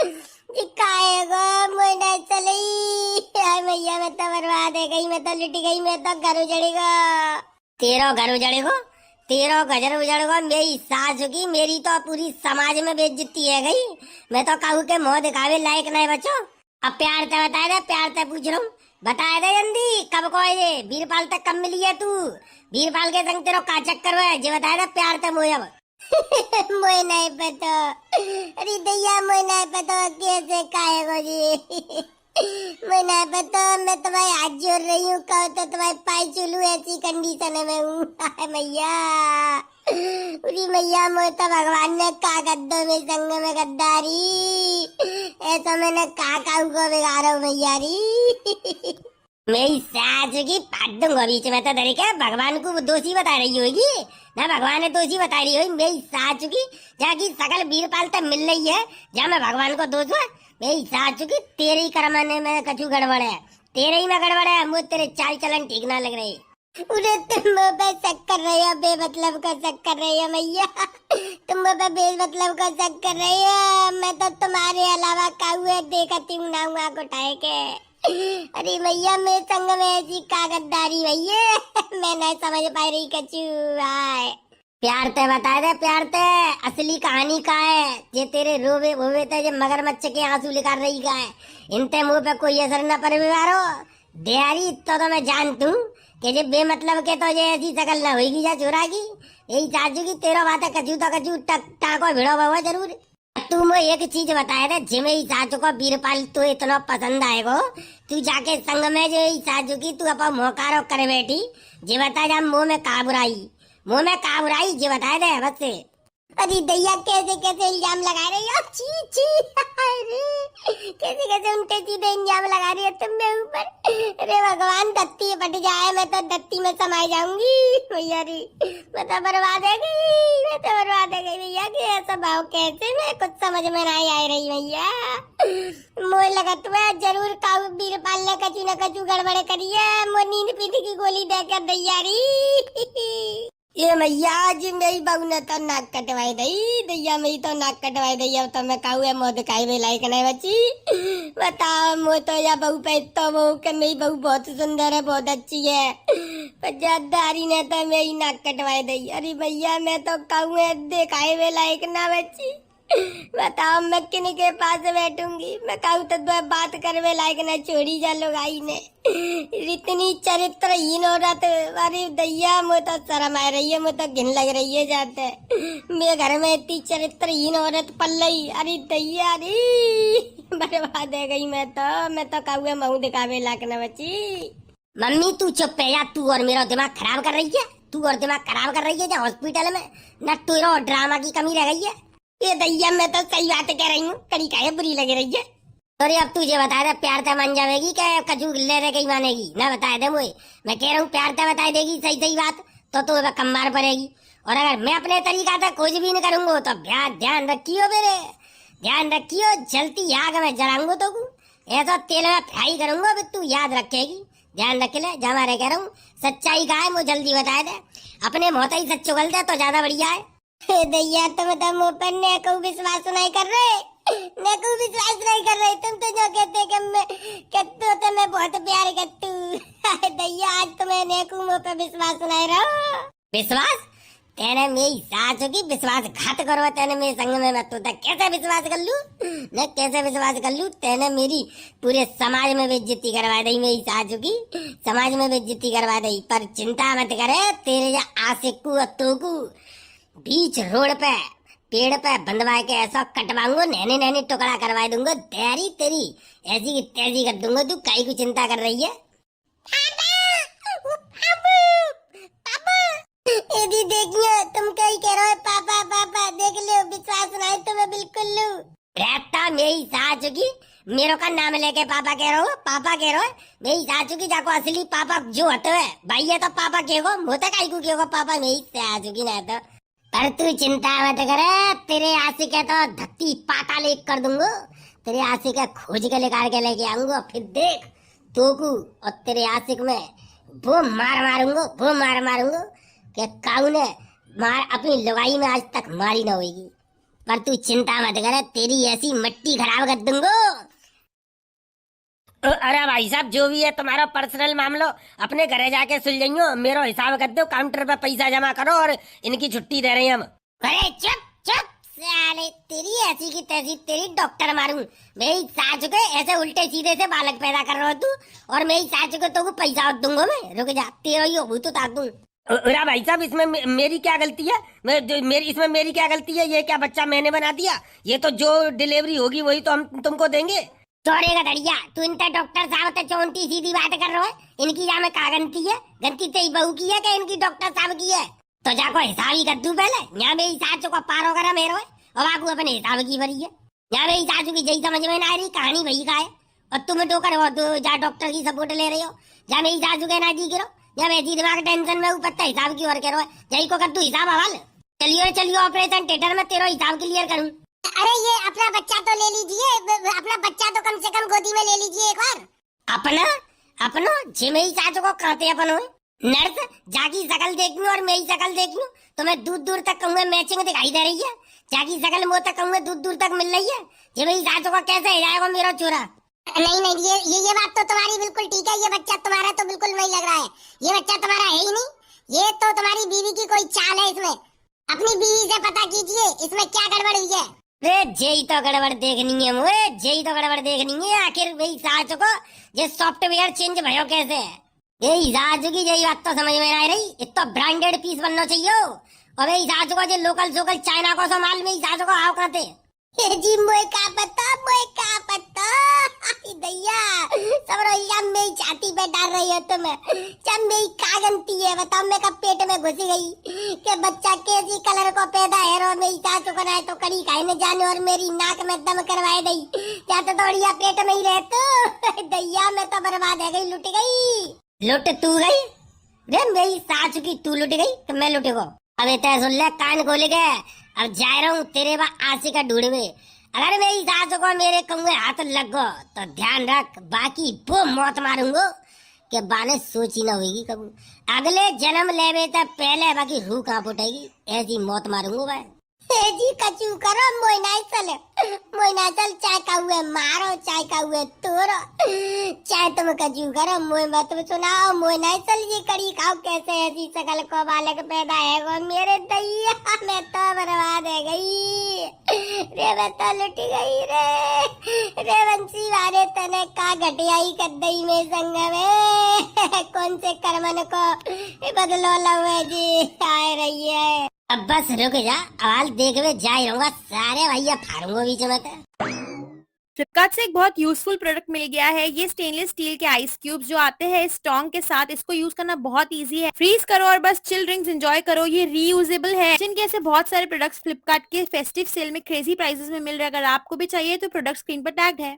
दिखाएगा मुझे चली। हाय मैया मैं तो बर्बाद है गई, मैं तो लुट गई, मैं तो घर उजड़ेगा। तेरा घर उजड़ेगा, तेरा घर उजड़ेगा। मेरी सास की, मेरी तो पूरी समाज में बेइज्जती है गई। मैं तो कहूँ के मुंह दिखावे लायक नहीं बचो। अब प्यार से बता दे, प्यार से पूछ रहा हूँ, बता दे जल्दी कब को है वीरपाल तक कब मिली है तू? वीरपाल के संग तेरा का चक्कर है जे बता दे प्यार से मोय अब। मोय नहीं पता, अरे दैया मोय नहीं पता कैसे खाएगा जी। मैं नहीं पता, मैं तुम्हारे हाथ जोड़ रही हूँ, कहो तो तुम्हारे पाई चुलू, ऐसी कंडीशन में हूँ। मैया उरी मैया, मैं तो भगवान ने कहा गद्दों में संग में गद्दारी, ऐसा मैंने कहा को बिगाड़ो मैया री। मेरी सास की पाट दूंगा बीच में तो डर के। भगवान को दोषी बता रही होगी ना, भगवान ने दोषी बता रही होगी मेरी सास की, जहाँ की सकल वीरपाल तक मिल रही है, जहाँ मैं भगवान को दोष हुआ। मेरी सास की तेरे ही करमाने में कछु गड़बड़ है, तेरे ही में गड़बड़ है, मुझे तेरे चाल चलन ठीक ना लग रही। उन्हें तुम पे शक कर रही हो, बेमतलब का शक कर रही हो मैया, तुम पे बेमतलब का शक कर रही हो। मैं तो तुम्हारे अलावा काहुए देखती हूँ ना हुआ को टाए के। अरे भैया मेरे संग में ऐसी कागजदारी भैया, मैं नहीं समझ पा रही कचू। हाय प्यार ते बता दे, प्यार ते असली कहानी का है? ये तेरे रोवे होवे थे जो मगरमच्छ के आंसू निकाल रही का है, इनते मुंह पे कोई असर न पड़े बिवारो। देहारी तो मैं जानती हूँ कि जे बेमतलब के तो ये ऐसी शकल न होगी जा चोरा की। यही चाचू की तेरा बात कचू तो कचू टाको भिड़ो बाबा जरूर। तू मैं एक चीज बताया था, जिमे ही साजू को वीरपाल तो इतना पसंद आएगो, तू जाके संग में जो साजू की तू अपा मोकारो करे बैठी, जे बता जा मुंह में का बुराई, मुंह में का बुराई जे बताए दे बस से। अरे दैया कैसे कैसे इल्जाम लगा रही हो, छी छी। अरे कैसे कैसे उल्टे सीधे इल्जाम लगा रही है तुम मेरे ऊपर। अरे भगवान दत्ती फट जाए, मैं तो दत्ती में समाई जाऊंगी भैया री, मैं तो बर्बाद है गई, मैं तो बर्बाद है गई भैया। कि ऐसा भाव कैसे, मैं कुछ समझ में नहीं आ रही भैया। मोय लगा तुम्हें जरूर काऊ वीरपाल ने कचू न कचू गड़बड़ करी है, मो नींद पीती की गोली देकर दैया री। ये मैया जी मेरी बहू ने तो नाक कटवाई दई, दैया मेरी तो नाक कटवाई दई। अब तो मैं कहूँ है मोह दिखाई में लायक नहीं बची। बताओ मो तो या बहू पे तो वो के मेरी बहू बहुत सुंदर है, बहुत अच्छी है, पर जद्दारी ने तो मेरी नाक कटवाई दई। अरे भैया मैं तो कहूँ है दिखाई में लायक ना बची। बताओ मैं किन के पास बैठूंगी, मैं कहूँ तो बात करवे लायक न छोड़ी जा लोग आई ने। इतनी चरित्रहीन औरत, अरे दैया मुझे तो शर्म आ रही है, मुझे तो घिन लग रही है जाते। मेरे घर में इतनी चरित्रहीन औरत पल रही, अरे दैया रे बर्बाद है गई मैं तो कहूँ महू दिखावे लायक न बची। मम्मी तू चुप है या, तू और मेरा दिमाग खराब कर रही है, तू और दिमाग खराब कर रही है जो हॉस्पिटल में न तेरा ड्रामा की कमी रह गई है। ये दैया मैं तो सही बात कह रही हूँ, कड़ी का बुरी लग रही है। अरे अब तुझे बता दे प्यार से मान जाएगी क्या कजू ले रहे कहीं मानेगी ना? बता दे मुझे, मैं कह रहा हूँ प्यार से बता देगी सही सही बात तो तुम्हें कम मार पड़ेगी। और अगर मैं अपने तरीका से कुछ भी नहीं करूंगा तो ध्यान रखियो मेरे, ध्यान रखियो, जलती आग में जलाऊंगा तो ऐसा तेल में फ्राई करूंगा तू याद रखेगी। ध्यान रख ले, जमा रह कह रहा हूँ, सच्चाई का है मुझे जल्दी बता दे, अपने मोहता ही सच उगल दे तो ज्यादा बढ़िया है। दैया तुम तो मुँह पर ने को विश्वास नहीं कर रहे, ने को विश्वास नहीं कर रहे। तुम तो जो कहते कि मैं कहते तो मैं बहुत प्यार करती हूँ। दैया आज तुम्हें ने को मुँह पे विश्वास नहीं रहो। विश्वास तेने मेरी सास की विश्वासघात करो, तेने मेरे संग में मैं तो कैसे विश्वास कर लूं, मैं कैसे विश्वास कर लूं? तेने मेरी पूरे समाज में बेइज्जती करवा दी, मेरी सास की समाज में बेइज्जती करवा दी। पर चिंता मत करे, तेरे आशिकू अत्तू बीच रोड पे पेड़ पे बंधवा के ऐसा कटवाऊंगा, नैने नैने टुकड़ा करवा दूंगा, तेरी तेरी ऐसी की तैसी कर दूंगा। तू काई को चिंता कर रही है? यदि देखियो तुम कहीं कह रहे हो पापा पापा, देख लो विश्वास नहीं तुम्हें बिल्कुल लू रहता। मेरी सास की मेरे का नाम लेके पापा कह रहे हो, पापा कह रहे हो, मेरी सास की जाको असली पापा जो होते है भाई ये तो पापा कहो, मोता काई को कहो पापा मेरी सास की ना। तो पर तू चिंता मत करे, तेरे आशिक है तो धरती पाताल एक कर दूंगा, तेरे आशिक है खोज के लेके आऊंगा, फिर देख तोकू और तेरे आशिक में वो मार मारूंगा कि काऊ ने मार अपनी लुगाई में आज तक मारी ना होगी। पर तू चिंता मत कर, तेरी ऐसी मट्टी खराब कर दूंगा। अरे भाई साहब, जो भी है तुम्हारा पर्सनल मामला अपने घरे जाके सुलझाइयो, मेरा हिसाब कर दो, काउंटर पे पैसा जमा करो और इनकी छुट्टी दे रहे हैं हम। अरे चुप चुप साले, तेरी ऐसी की तैसी तेरी डॉक्टर मारूं। मेरी सास के ऐसे उल्टे सीधे से बालक पैदा कर रहा हो तू, और मेरी सास को तो पैसा दूंगा मैं। रुक जा, तेरा ही हो तो ताक दूं। अरे भाई साहब, इसमें मेरी क्या गलती है? इसमें मेरी क्या गलती है? ये क्या बच्चा मैंने बना दिया? ये तो जो डिलीवरी होगी वही तो हम तुमको देंगे। चोरे का धड़िया, तू इनका डॉक्टर साहब तो चौंटी सीधी बात कर रहा है। इनकी जा में का गलती है? गलती तेरी बहू की है कि इनकी डॉक्टर साहब की है? तो जाको हिसाब ही कर दू पहले। यहाँ मेरी सास को पारो करा मेरो है, और आपको अपने हिसाब की भरी है। यहाँ मेरी सासू की जही समझ में ना आ रही, कहानी भई का है। और तुम टोकर हो तो जा डॉक्टर की सपोर्ट ले रहे हो। जा मेरी सासू के ना जी गिरो, या वैसी दिमाग टेंशन में ऊपर हिसाब की और करो। जही को कर तू हिसाब हवाल। चलियो चलियो, ऑपरेशन थिएटर में तेरा हिसाब क्लियर करूँ। अरे ये अपना बच्चा तो ले लीजिए, अपना बच्चा तो कम से कम गोदी में ले लीजिए एक बार। अपना अपनो जे मेरी सासू को कहते अपन हो नर्स, जाकी शकल देखूं और मेरी शकल देखूं तो मैं दूर दूर तक कहूँ मैचिंग दिखाई दे रही है। जाकी शकल मुँह तक कहूँ दूर दूर तक मिल रही है। जे मेरी सासू को कैसे हो जाएगा मेरा चोरा? नहीं नहीं, ये बात तो तुम्हारी बिल्कुल ठीक है। ये बच्चा तुम्हारा तो बिल्कुल नहीं लग रहा है। ये बच्चा तुम्हारा है ही नहीं। ये तो तुम्हारी बीवी की कोई चाल है। इसमें अपनी बीवी से पता कीजिए इसमें क्या गड़बड़ हुई है। रे जेई तो गड़बड़ देखनी है मुझे, जेई तो गड़बड़ देखनी है। आखिर मेरी सास को ये सॉफ्टवेयर चेंज भयो कैसे है? यही सास की यही बात तो समझ में आ रही। इतना ब्रांडेड पीस बनना चाहिए। और मेरी सास को जो लोकल सोकल चाइना को संभाल मेरी सास को आओ कहते जी मोए का पता, मोए का पता। दैया सब रोइया मेरी छाती पे डाल रही हो तुम। जब मेरी का गलती है बताओ? मैं कब पेट में घुस गई कि बच्चा कैसी कलर को पैदा है। और मेरी सासू को ना तो कड़ी खाई न जाने और मेरी नाक में दम करवाए दई। क्या तो दौड़िया पेट में ही रह तो। दैया मैं तो बर्बाद है गई, लुट गई। लुट तू गई? रे मेरी सासू की तू लुट गई तो मैं लुटेगो? अब इतना सुन ले, कान खोल के अब जा रहा हूँ तेरे बा आशी का ढूंढ में। अगर मेरी सास को मेरे कंगे हाथ लग गो तो ध्यान रख, बाकी वो मौत मारूंगो कि बाने सोची ना होगी कबू। अगले जन्म लेवे तो पहले बाकी रूह कहाँ फुटेगी, ऐसी मौत मारूंगो भाई। जी कचू करो, मोइना चल चाय का हुए मारो, चाय का हुए तोड़ो। चाय तुम कचू करो, मोई मत सुनाओ। मोइना चल जी कड़ी खाओ। कैसे ऐसी शकल को बालक पैदा है वो मेरे दैया। मैं तो बर्बाद है गई रे, मैं तो लुट गई रे वंशी वाले तने का घटियाई कर दई में संग में। कौन से कर्मन को बदलो लवे जी आए रही है। अब बस रुक जा, आवाज देख में जा ही रहूंगा। सारे भैया फाड़ूंगा बीच में। फ्लिपकार्ट से एक बहुत यूजफुल प्रोडक्ट मिल गया है। ये स्टेनलेस स्टील के आइस क्यूब्स जो आते हैं इस टोंग के साथ, इसको यूज करना बहुत इजी है। फ्रीज करो और बस चिल ड्रिंक्स एंजॉय करो। ये रीयूजेबल है। जिनके ऐसे बहुत सारे प्रोडक्ट्स फ्लिपकार्ट के फेस्टिव सेल में क्रेजी प्राइसेस में मिल रहे हैं। अगर आपको भी चाहिए तो प्रोडक्ट स्क्रीन पर टैग्ड है।